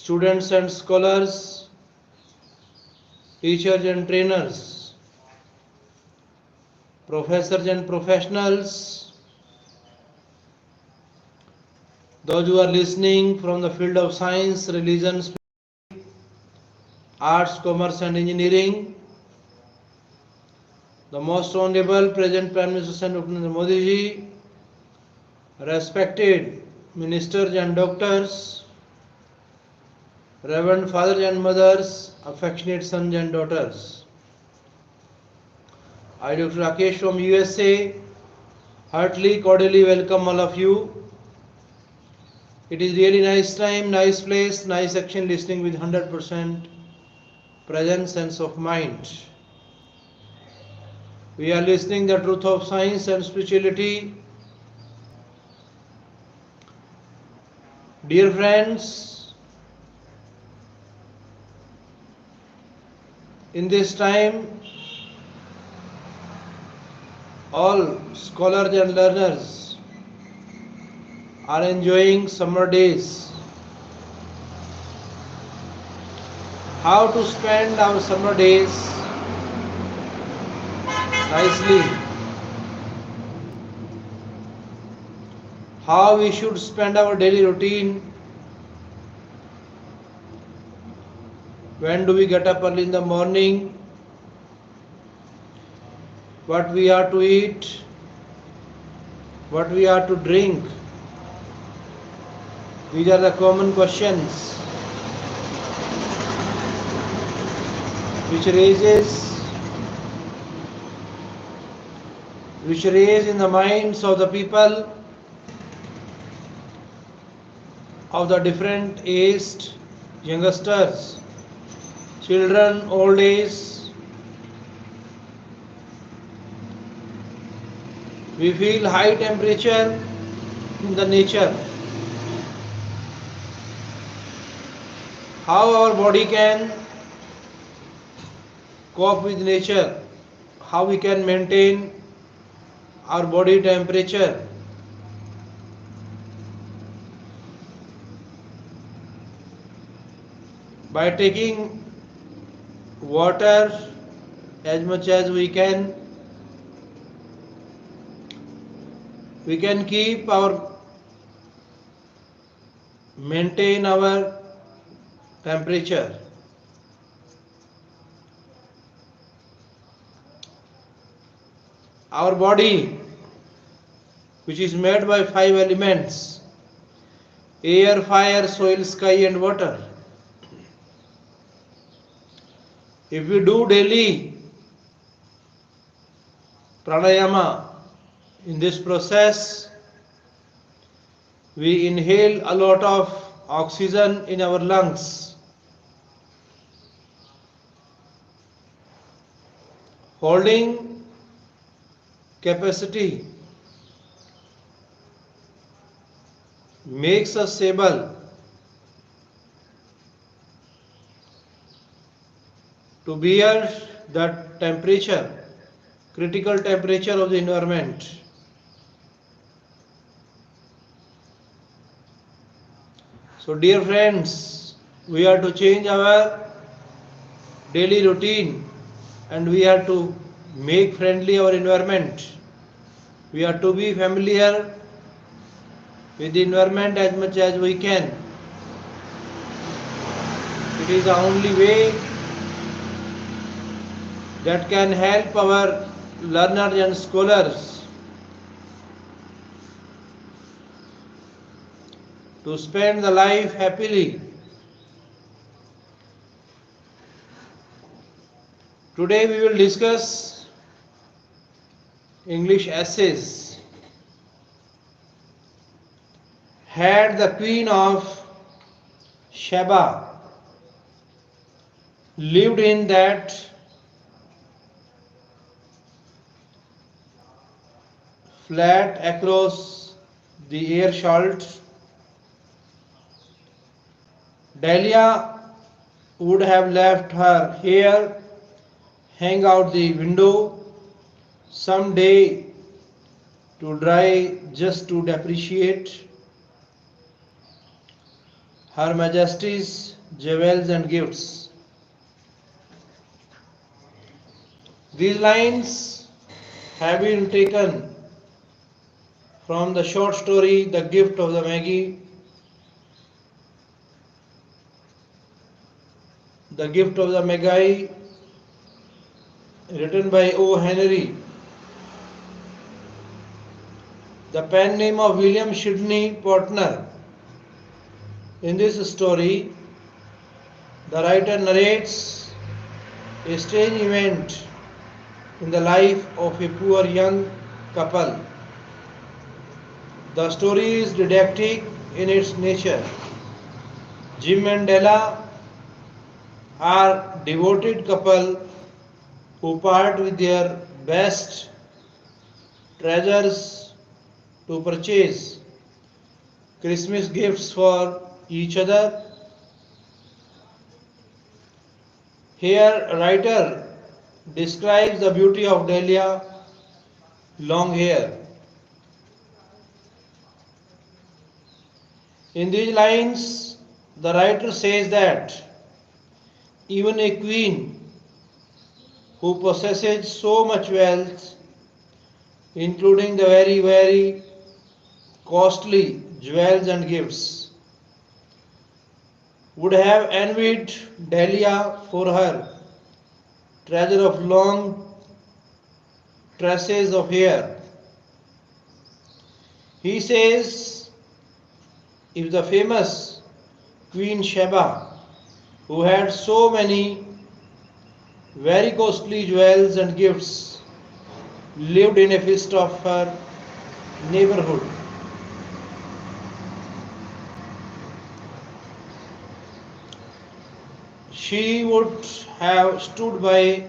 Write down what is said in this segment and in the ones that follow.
students and scholars, teachers and trainers, professors and professionals, those who are listening from the field of science, religion, arts, commerce and engineering, the most honorable present Prime Minister Saint Dr. Modi ji, respected ministers and doctors, reverend fathers and mothers, affectionate sons and daughters. I, Dr. RKSMS from USA, heartily, cordially welcome all of you. It is really nice time, nice place, nice action listening with 100% present sense of mind. We are listening the truth of science and spirituality. Dear friends, in this time, all scholars and learners are enjoying summer days. How to spend our summer days nicely? How we should spend our daily routine? When do we get up early in the morning? What we are to eat? What we are to drink? These are the common questions which raise in the minds of the people of the different aged youngsters, children, old age. We feel high temperature in the nature. How our body can cope with nature? How we can maintain our body temperature? By taking water as much as we can keep maintain our temperature. Our body, which is made by 5 elements: air, fire, soil, sky and water. If we do daily pranayama, in this process we inhale a lot of oxygen in our lungs. Holding capacity makes us able to bear the temperature, critical temperature of the environment. So dear friends, we are to change our daily routine and we are to make friendly our environment. We are to be familiar with the environment as much as we can. It is the only way that can help our learners and scholars to spend the life happily. Today we will discuss English essays. Had the Queen of Sheba lived in that flat across the air salt, Dahlia would have left her hair hang out the window some day to dry just to depreciate. Her Majesty's jewels and gifts. These lines have been taken from the short story The Gift of the Maggie, The Gift of the Magi, written by O. Henry. The pen name of William Sidney Portner. In this story, the writer narrates a strange event in the life of a poor young couple. The story is didactic in its nature. Jim and Della are a devoted couple who part with their best treasures to purchase Christmas gifts for each other. Here, a writer describes the beauty of Dahlia long hair. In these lines, the writer says that even a queen who possesses so much wealth, including the very costly jewels and gifts, would have envied Dahlia for her treasure of long tresses of hair. He says, if the famous Queen Sheba, who had so many very costly jewels and gifts, lived in a feast of her neighborhood, she would have stood by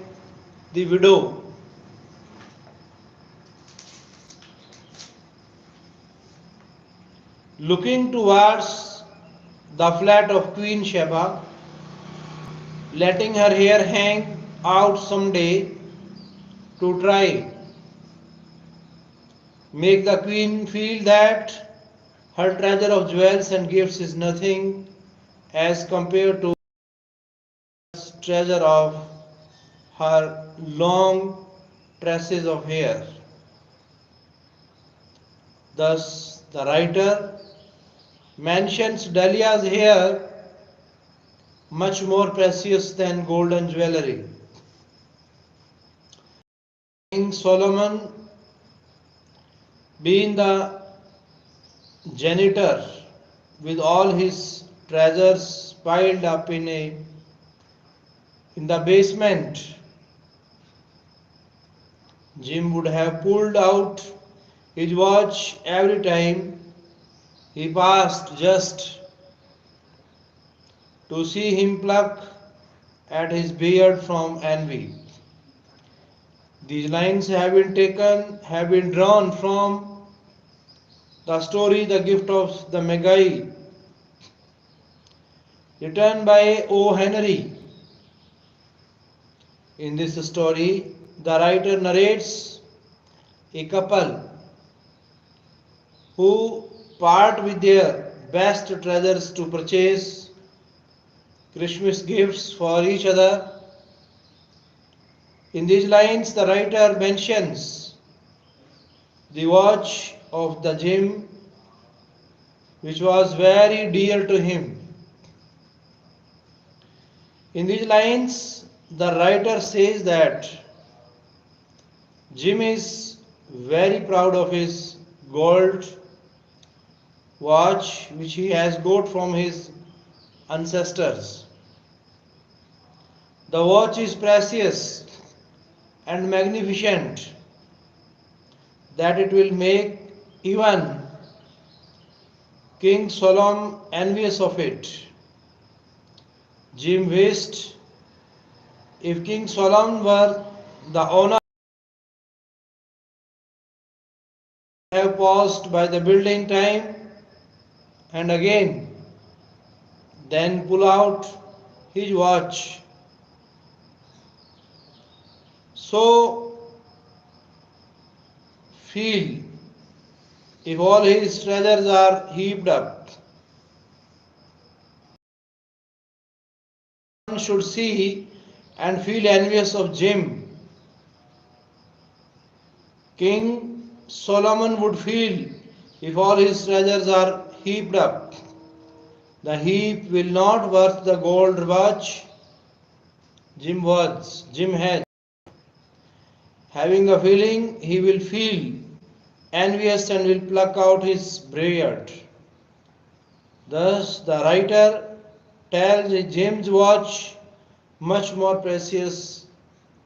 the widow looking towards the flat of Queen Sheba, letting her hair hang out someday to try make the queen feel that her treasure of jewels and gifts is nothing as compared to the treasure of her long tresses of hair. Thus, the writer mentions Dahlia's hair much more precious than golden jewelry. King Solomon, being the janitor with all his treasures piled up in the basement, Jim would have pulled out his watch every time he passed just to see him pluck at his beard from envy. These lines have been drawn from the story The Gift of the Magi, written by O. Henry. In this story, the writer narrates a couple who part with their best treasures to purchase Christmas gifts for each other. In these lines, the writer mentions the watch of the Jim, which was very dear to him. In these lines, the writer says that Jim is very proud of his gold watch which he has got from his ancestors. The watch is precious and magnificent that it will make even King Solomon envious of it. Jim wished if King Solomon were the owner, have paused by the building time and again then pull out his watch. So feel if all his treasures are heaped up. should see and feel envious of Jim. King Solomon would feel if all his treasures are heaped up. The heap will not worth the gold watch Jim has. Having a feeling, he will feel envious and will pluck out his beard. Thus, the writer tells Jim's watch much more precious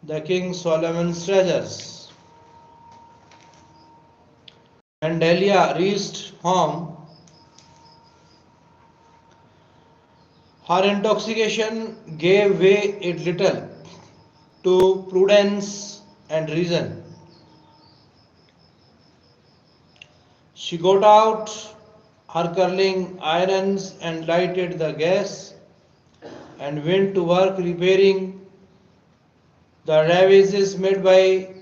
than King Solomon's treasures. When Delia reached home, her intoxication gave way a little to prudence and reason. She got out her curling irons and lighted the gas and went to work repairing the ravages made by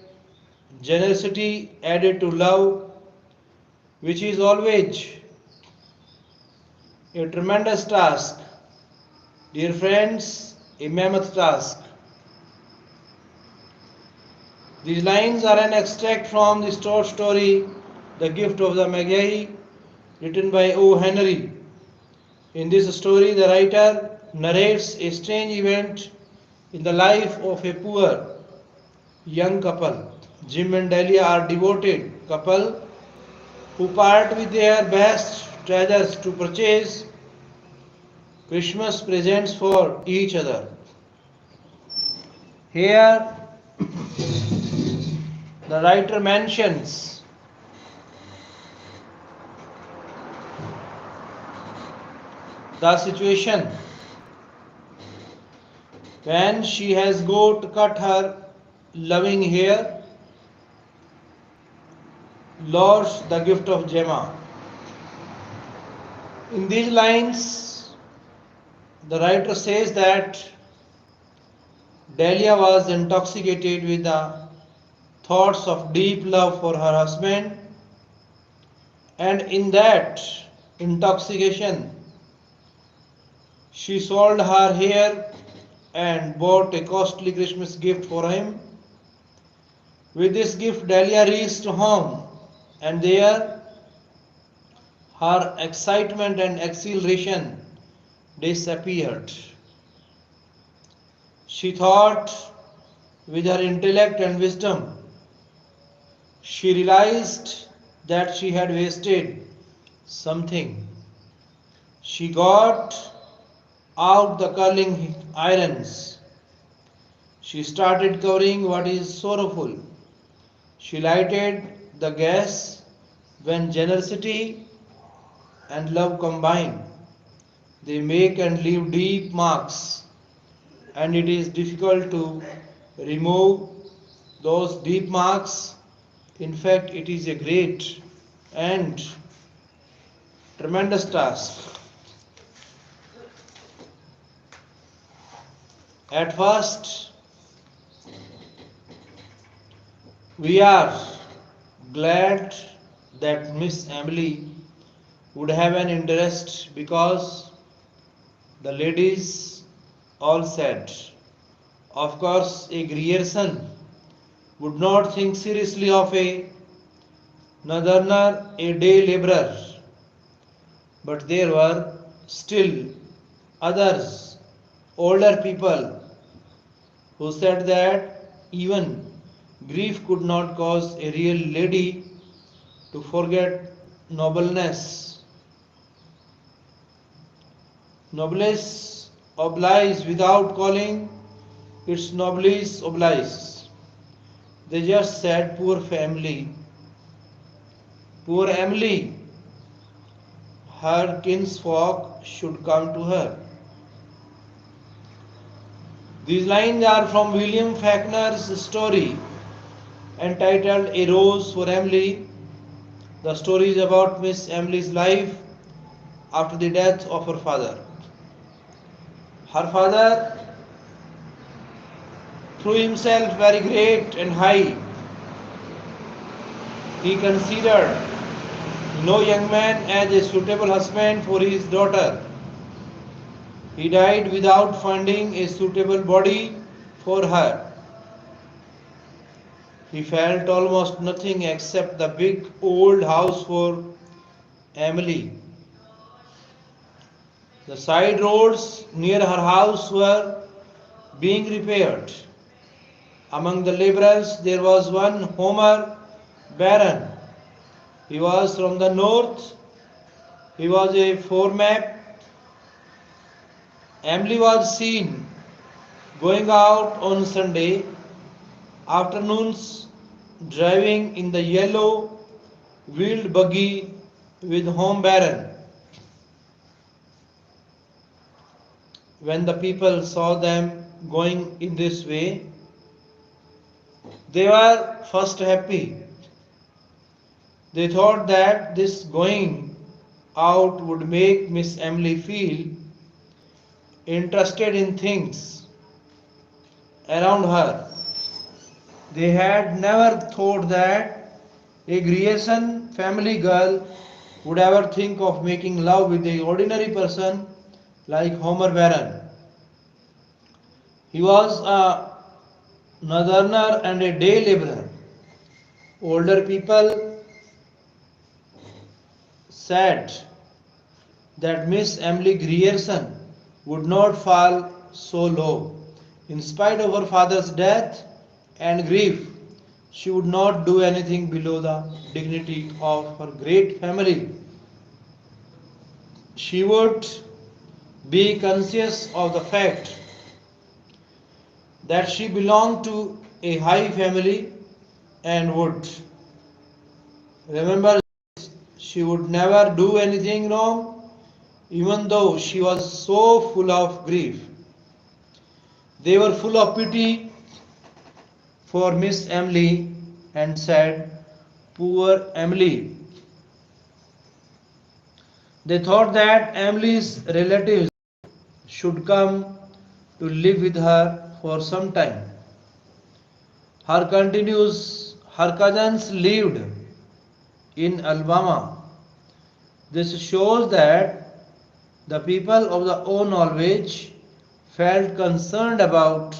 generosity added to love, which is always a tremendous task. Dear friends, a mammoth task. These lines are an extract from the short story The Gift of the Magi, written by O. Henry. In this story, the writer narrates a strange event in the life of a poor young couple. Jim and Delia are devoted couple who part with their best treasures to purchase Christmas presents for each other. Here, the writer mentions the situation when she has got cut her loving hair, lost the gift of Gemma. In these lines, the writer says that Delia was intoxicated with the thoughts of deep love for her husband, and in that intoxication, she sold her hair and bought a costly Christmas gift for him. With this gift, Delia reached home, and there her excitement and exhilaration disappeared. She thought with her intellect and wisdom. She realized that she had wasted something. She got out the curling irons. She started covering what is sorrowful. She lighted the gas. When generosity and love combine, they make and leave deep marks, and it is difficult to remove those deep marks. In fact, it is a great and tremendous task. At first, we are glad that Miss Emily would have an interest because the ladies all said, of course, a Grierson would not think seriously of a northerner, a day laborer. But there were still others, older people, who said that even grief could not cause a real lady to forget nobleness. Noblesse oblige without calling its noblesse oblige. They just said, poor family, poor Emily, her kinsfolk should come to her. These lines are from William Faulkner's story entitled A Rose for Emily. The story is about Miss Emily's life after the death of her father. Her father, through himself very great and high, he considered no young man as a suitable husband for his daughter. He died without finding a suitable body for her. He felt almost nothing except the big old house for Emily. The side roads near her house were being repaired. Among the laborers there was one Homer Baron. He was from the north. He was a foreman. Emily was seen going out on Sunday afternoons driving in the yellow wheeled buggy with Home Baron. When the people saw them going in this way, they were first happy. They thought that this going out would make Miss Emily feel interested in things around her. They had never thought that a Grierson family girl would ever think of making love with an ordinary person like Homer Baron. He was a northerner and a day laborer. Older people said that Miss Emily Grierson would not fall so low. In spite of her father's death and grief, she would not do anything below the dignity of her great family. She would be conscious of the fact that she belonged to a high family and would remember she would never do anything wrong, even though she was so full of grief. They were full of pity for Miss Emily and said, "Poor Emily." They thought that Emily's relatives should come to live with her for some time. Her cousins lived in Alabama. This shows that the people of the own Norwich felt concerned about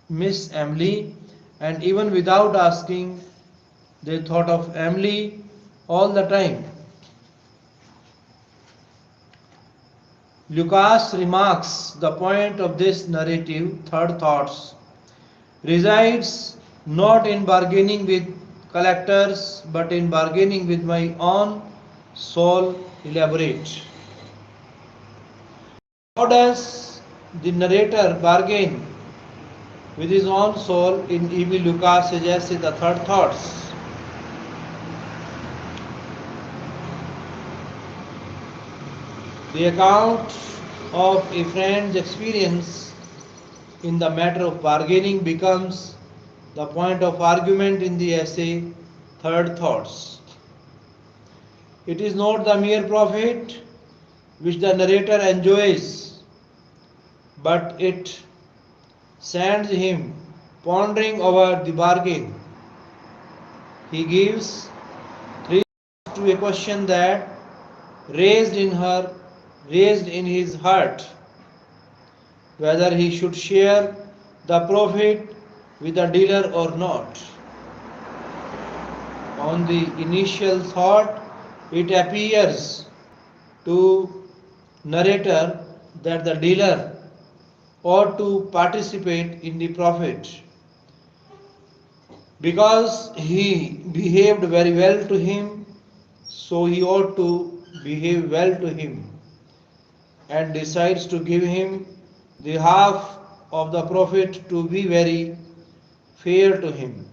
Miss Emily, and even without asking, they thought of Emily all the time. Lucas remarks the point of this narrative, third thoughts, resides not in bargaining with collectors but in bargaining with my own soul. Elaborate. How does the narrator bargain with his own soul in E.B. Lucas suggests the third thoughts? The account of a friend's experience in the matter of bargaining becomes the point of argument in the essay Third Thoughts. It is not the mere profit which the narrator enjoys, but it sends him pondering over the bargain. He gives three answers to a question that raised in his heart, whether he should share the profit with the dealer or not. On the initial thought, it appears to narrator that the dealer ought to participate in the profit because he behaved very well to him, so he ought to behave well to him, and decides to give him the half of the profit to be very fair to him.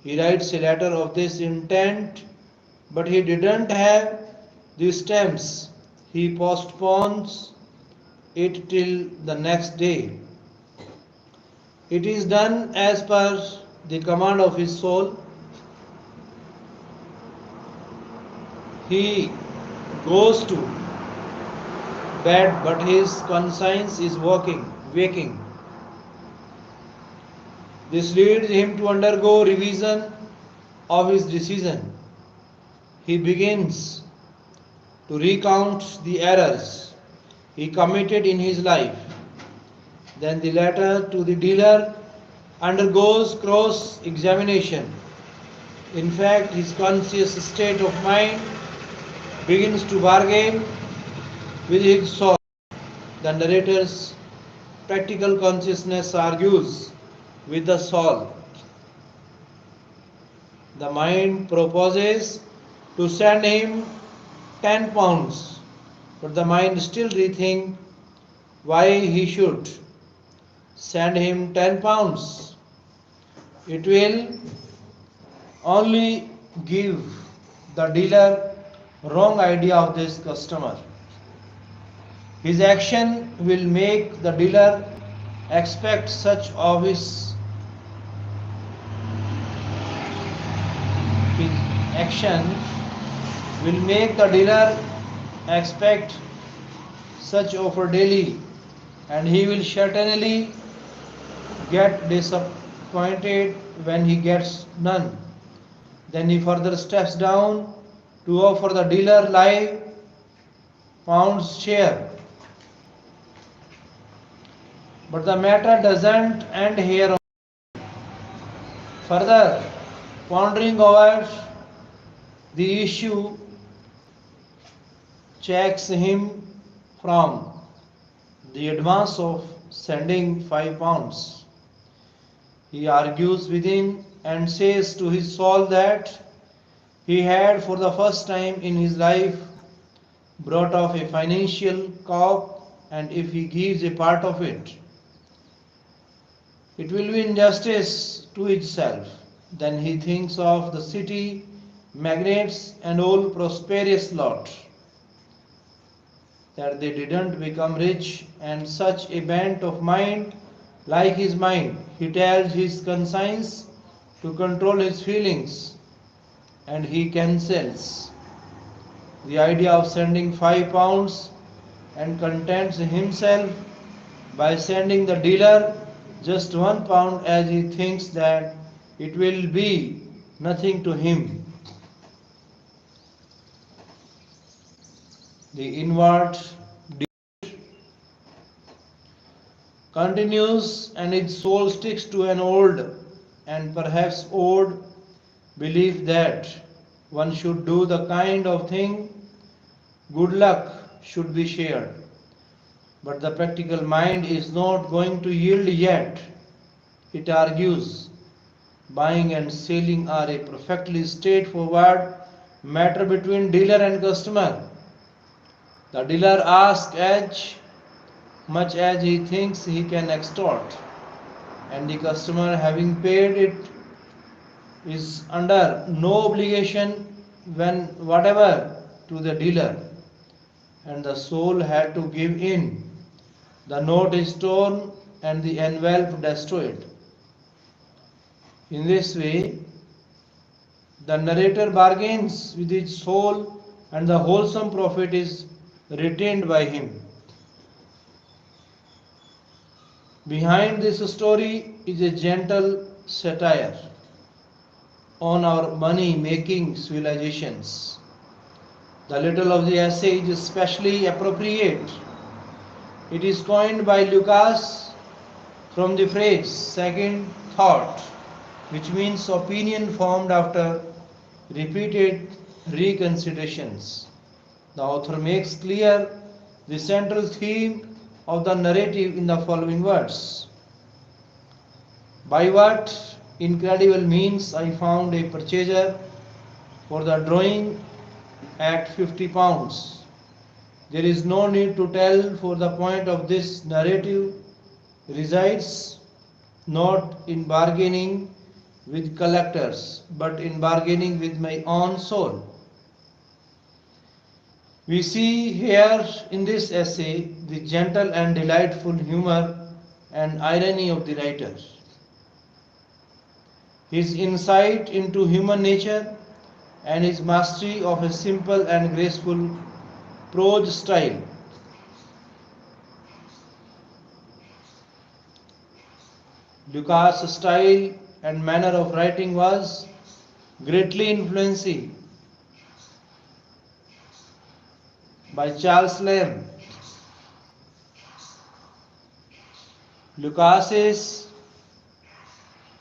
He writes a letter of this intent, but he didn't have the stamps. He postpones it till the next day. It is done as per the command of his soul. He goes to bed, but his conscience is waking. This leads him to undergo revision of his decision. He begins to recount the errors. he committed in his life. Then the letter to the dealer undergoes cross examination. In fact, his conscious state of mind begins to bargain with his soul. The narrator's practical consciousness argues with the soul. The mind proposes to send him 10 pounds, but the mind still rethinks why he should send him 10 pounds. It will only give the dealer wrong idea of this customer. His action will make the dealer expect such of his action will make the dealer expect such offer daily, and he will certainly get disappointed when he gets none. Then he further steps down to offer the dealer live pounds share. But the matter doesn't end here. Further, pondering over the issue checks him from the advance of sending 5 pounds. He argues within and says to his soul that he had for the first time in his life brought off a financial cop, and if he gives a part of it, it will be injustice to itself. Then he thinks of the city magnates and all prosperous lot, that they didn't become rich, and such a bent of mind like his mind. He tells his conscience to control his feelings, and he cancels the idea of sending 5 pounds and contents himself by sending the dealer just 1 pound, as he thinks that it will be nothing to him. The inward continues, and his soul sticks to an old and perhaps old belief that one should do the kind of thing good luck should be shared. But the practical mind is not going to yield yet. It argues buying and selling are a perfectly straightforward matter between dealer and customer. The dealer asks as much as he thinks he can extort, and the customer, having paid it, is under no obligation whatever to the dealer, and the soul had to give in. The note is torn and the envelope destroyed. In this way, the narrator bargains with his soul, and the wholesome profit is retained by him. Behind this story is a gentle satire on our money-making civilizations. The title of the essay is especially appropriate. It is coined by Lucas from the phrase second thought, which means opinion formed after repeated reconsiderations. The author makes clear the central theme of the narrative in the following words. By what incredible means I found a purchaser for the drawing at 50 pounds. There is no need to tell, for the point of this narrative resides not in bargaining with collectors, but in bargaining with my own soul. We see here in this essay the gentle and delightful humor and irony of the writer. His insight into human nature and his mastery of a simple and graceful prose style. Lucas' style and manner of writing was greatly influenced by Charles Lamb. Lucas is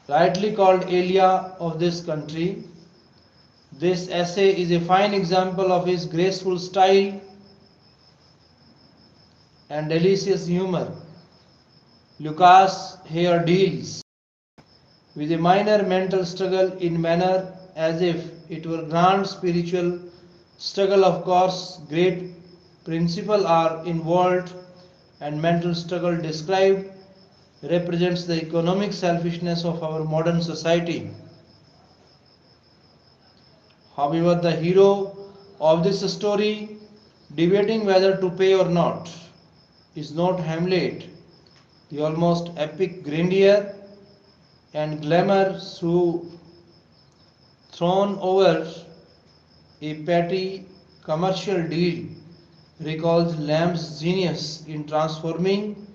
rightly called Elia of this country. This essay is a fine example of his graceful style and delicious humor. Lucas here deals with a minor mental struggle in manner as if it were grand spiritual struggle. Of course, great principles are involved, and mental struggle described represents the economic selfishness of our modern society. However, the hero of this story, debating whether to pay or not, is not Hamlet, the almost epic grandeur and glamour thrown over a petty commercial deal recalls Lamb's genius in transforming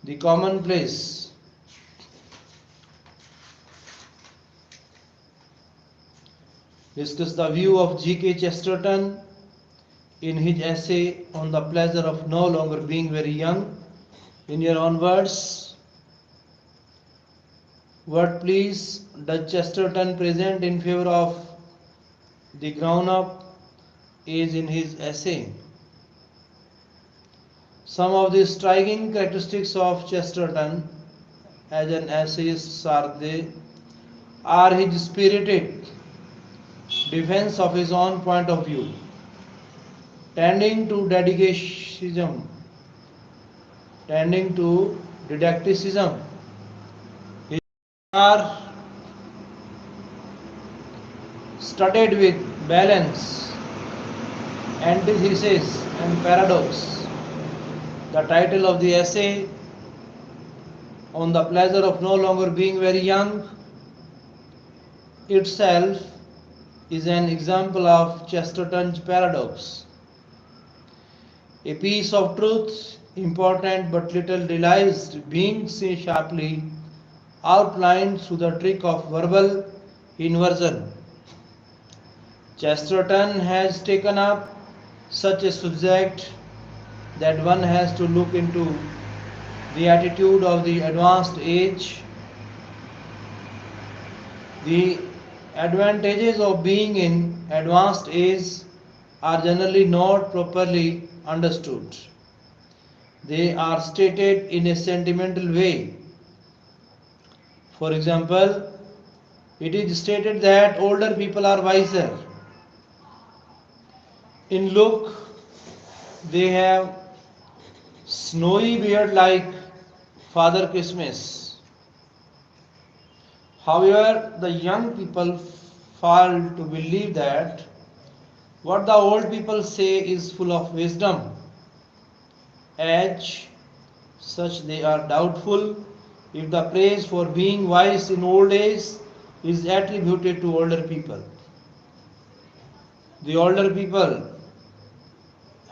the commonplace. Discuss the view of G.K. Chesterton in his essay on the pleasure of no longer being very young. In your own words, what please does Chesterton present in favor of the grown-up age in his essay? Some of the striking characteristics of Chesterton as an essayist are his spirited defense of his own point of view, tending to didacticism. His are studied with balance, antithesis, and paradox. The title of the essay on the pleasure of no longer being very young itself is an example of Chesterton's paradox. A piece of truth, important but little realized, being sharply outlined through the trick of verbal inversion. Chesterton has taken up such a subject that one has to look into the attitude of the advanced age. The advantages of being in advanced age are generally not properly understood. They are stated in a sentimental way. For example, it is stated that older people are wiser. In look, they have snowy beard like Father Christmas. However, the young people fall to believe that what the old people say is full of wisdom. As such, they are doubtful if the praise for being wise in old age is attributed to older people. The older people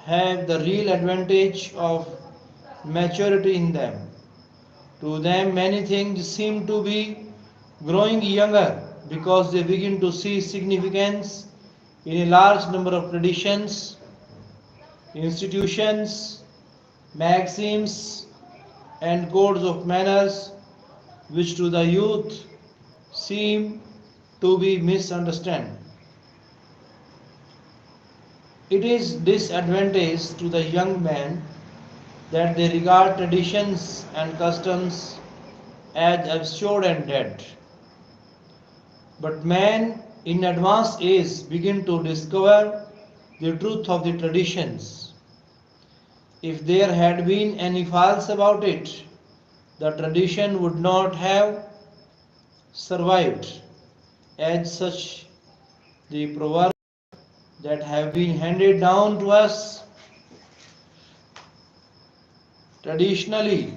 have the real advantage of maturity in them. To them, many things seem to be growing younger because they begin to see significance in a large number of traditions, institutions, maxims, and codes of manners which to the youth seem to be misunderstood. It is disadvantage to the young man that they regard traditions and customs as absurd and dead. But men in advanced age begin to discover the truth of the traditions. If there had been any faults about it, the tradition would not have survived. As such, the proverbs that have been handed down to us traditionally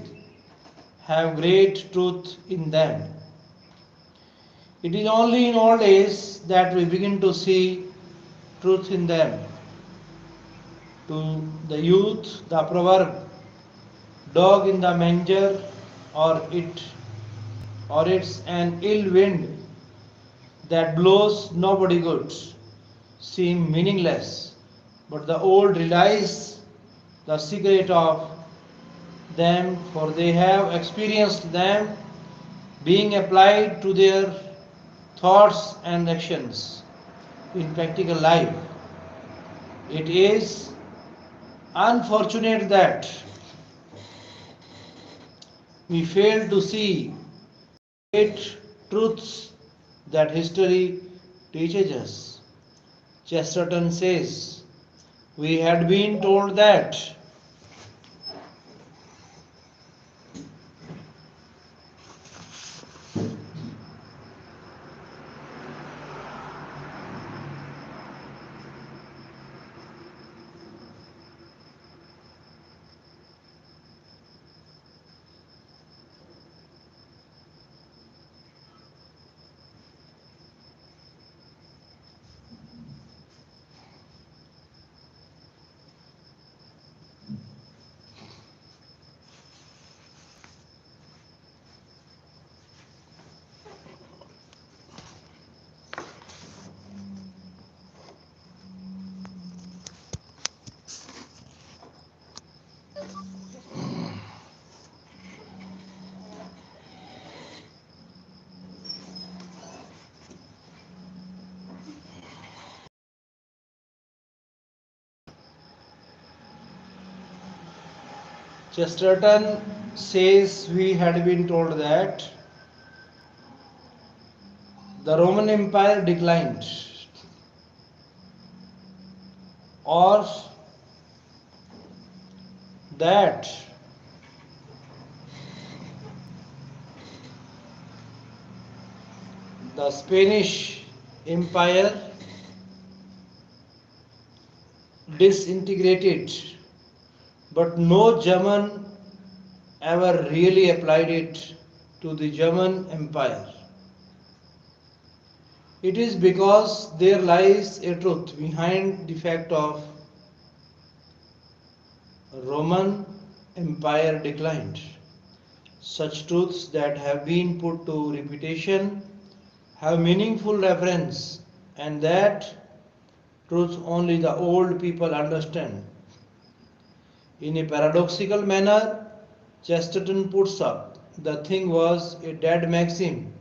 have great truth in them. It is only in old age that we begin to see truth in them. To the youth, the proverb, dog in the manger, or it's an ill wind that blows nobody good, seem meaningless. But the old realize the secret of them, for they have experienced them being applied to their thoughts and actions in practical life. It is unfortunate that we fail to see great truths that history teaches us. Chesterton says, we had been told that Chesterton says we had been told that the Roman Empire declined, or that the Spanish Empire disintegrated, but no German ever really applied it to the German Empire. It is because there lies a truth behind the fact of Roman Empire declined. Such truths that have been put to repetition have meaningful reference, and that truth only the old people understand. In a paradoxical manner, Chesterton puts up, the thing was a dead maxim.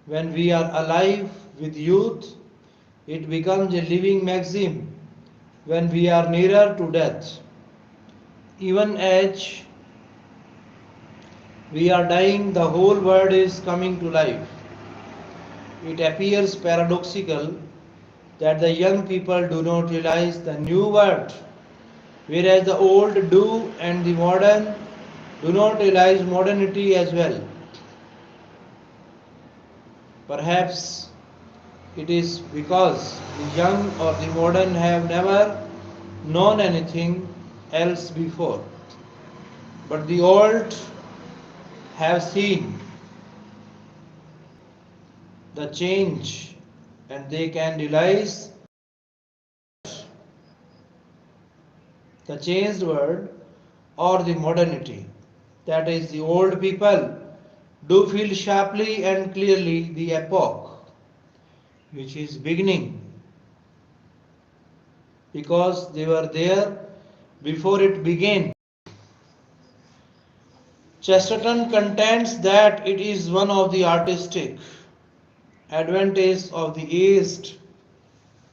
When we are alive with youth, it becomes a living maxim when we are nearer to death. Even as we are dying, the whole world is coming to life. It appears paradoxical that the young people do not realize the new world, whereas the old do, and the modern do not realize modernity as well. Perhaps it is because the young or the modern have never known anything else before, but the old have seen the change and they can realize the changed world or the modernity. That is, the old people do feel sharply and clearly the epoch which is beginning because they were there before it began. Chesterton contends that it is one of the artistic advantages of the aged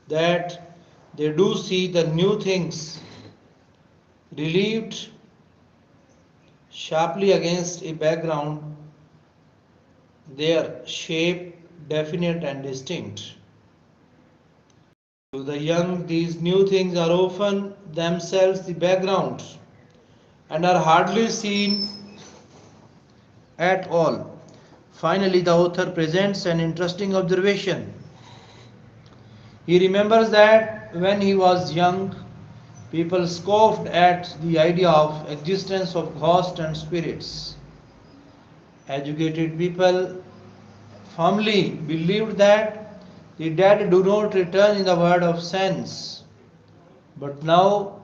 that they do see the new things relieved sharply against a background, their shape definite and distinct. To the young, these new things are often themselves the background and are hardly seen at all. Finally, the author presents an interesting observation. He remembers that when he was young, people scoffed at the idea of existence of ghosts and spirits. Educated people firmly believed that the dead do not return in the word of sense. But now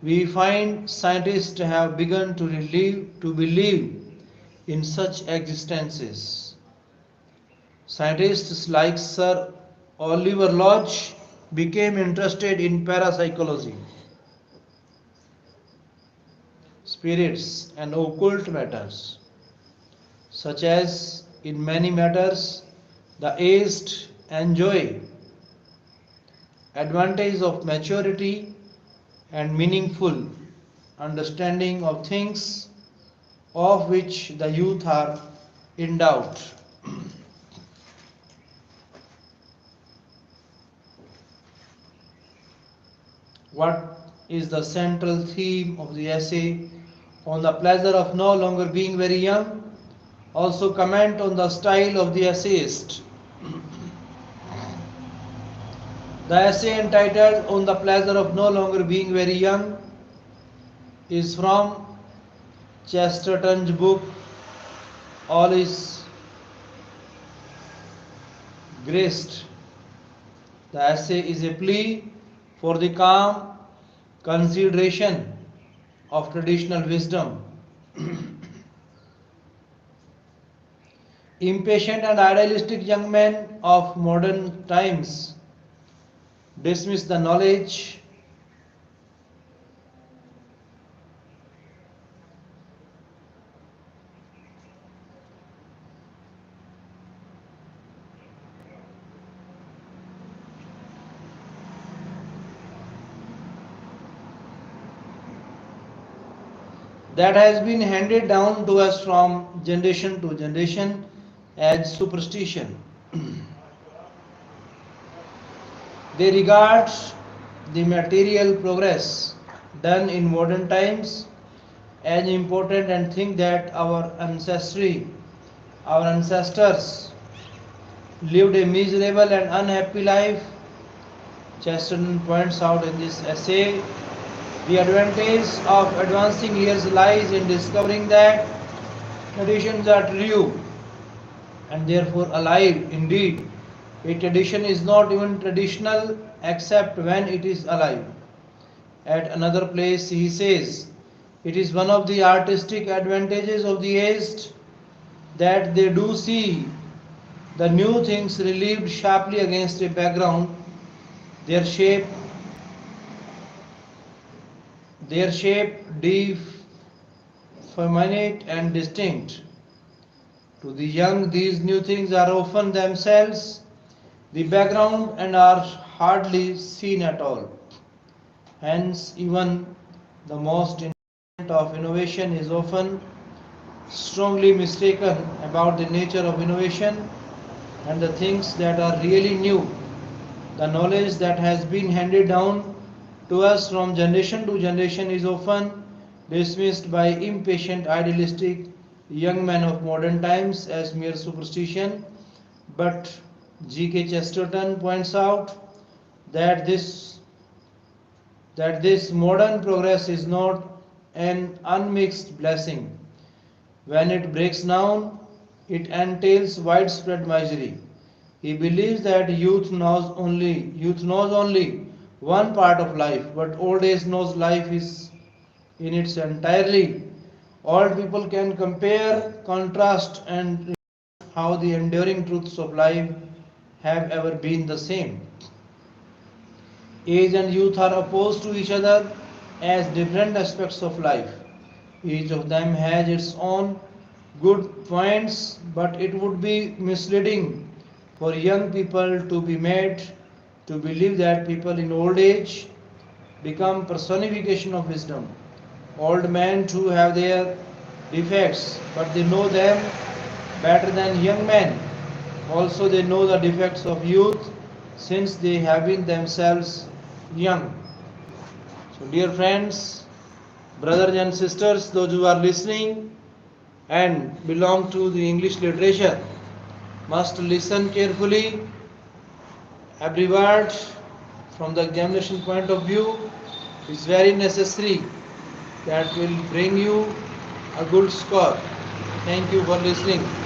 we find scientists have begun to believe in such existences. Scientists like Sir Oliver Lodge became interested in parapsychology. spirits, and occult matters, such as in many matters the aged enjoy advantage of maturity and meaningful understanding of things of which the youth are endowed. What is the central theme of the essay on the pleasure of no longer being very young? Also comment on the style of the essayist. The essay entitled On the Pleasure of No Longer Being Very Young is from Chesterton's book All is Grist. The essay is a plea for the calm consideration of traditional wisdom. Impatient and idealistic young men of modern times dismiss the knowledge that has been handed down to us from generation to generation as superstition. They regard the material progress done in modern times as important and think that our ancestors lived a miserable and unhappy life. Chesterton points out in this essay the advantage of advancing years lies in discovering that traditions are true and therefore alive. Indeed, a tradition is not even traditional except when it is alive. At another place, he says, it is one of the artistic advantages of the aged that they do see the new things relieved sharply against a background, their shape, definite and distinct. To the young, these new things are often themselves the background and are hardly seen at all. Hence, even the most important of innovation is often strongly mistaken about the nature of innovation and the things that are really new. The knowledge that has been handed down to us from generation to generation is often dismissed by impatient, idealistic young men of modern times as mere superstition. But G.K. Chesterton points out that this modern progress is not an unmixed blessing. When it breaks down, it entails widespread misery. He believes that youth knows only one part of life, but old age knows life is in its entirely. Old people can compare, contrast, and how the enduring truths of life have ever been the same. Age and youth are opposed to each other as different aspects of life. Each of them has its own good points, but it would be misleading for young people to be made to believe that people in old age become personification of wisdom. Old men too have their defects, but they know them better than young men. Also, they know the defects of youth since they have been themselves young. So, dear friends, brothers and sisters, those who are listening and belong to the English literature must listen carefully. Every word from the examination point of view is very necessary, that will bring you a good score. Thank you for listening.